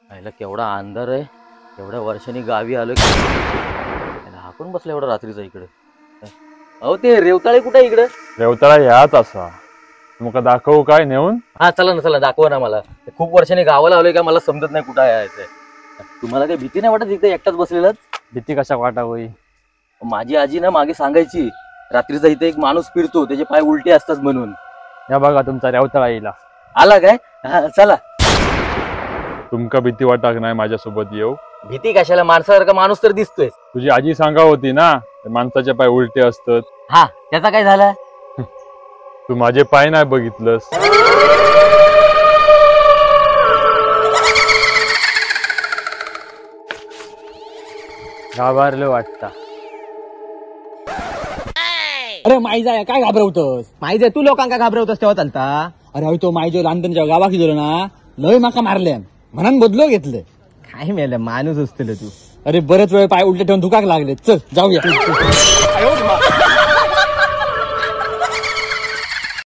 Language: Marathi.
आईला केवढा अंधार आहे, एवढ्या वर्षांनी गावी आलो की हाकून बसला एवढा रात्रीचा इकडे. अहो ते रेवताळे कुठे इकडे? रेवताळा याच असा तुमका दाखवू काय नेऊन? हा चला ना, चला दाखवा ना मला. खूप वर्षांनी गावाला आलोय का मला समजत नाही कुठं यायचंय. तुम्हाला काही भीती नाही वाटत इथे एकटाच बसलेला? भीती कशा वाटा होई? माझी आजी ना मागे सांगायची रात्रीचा इथे एक माणूस फिरतो त्याचे पाय उलटे असतात म्हणून. या बघा तुमचा रेवताळा येईला आला काय? हा चला. तुमका भीती वाटाक नाही माझ्यासोबत येऊ? भीती कशाला, माणसासारखा माणूस तर दिसतोय. तुझी आजी सांगा होती ना माणसाचे पाय उलटे असतात. हा त्याचा काय झाला? तू माझे पाय नाही बघितलंस. घाबरलं वाटता. अरे माईजा काय घाबरवतोस? माहिती आहे तू लोकांका घाबरवतोस तेव्हा चालता. अरे तो माईजो लहानपणीच्या गावाकी गेलो ना, लय माका मारले म्हणून बदलो घेतलं. काय मेलं माणूस असतील तू. अरे बरेच वेळ पाय उलटे ठेवून दुखाक लागले. चल जाऊया.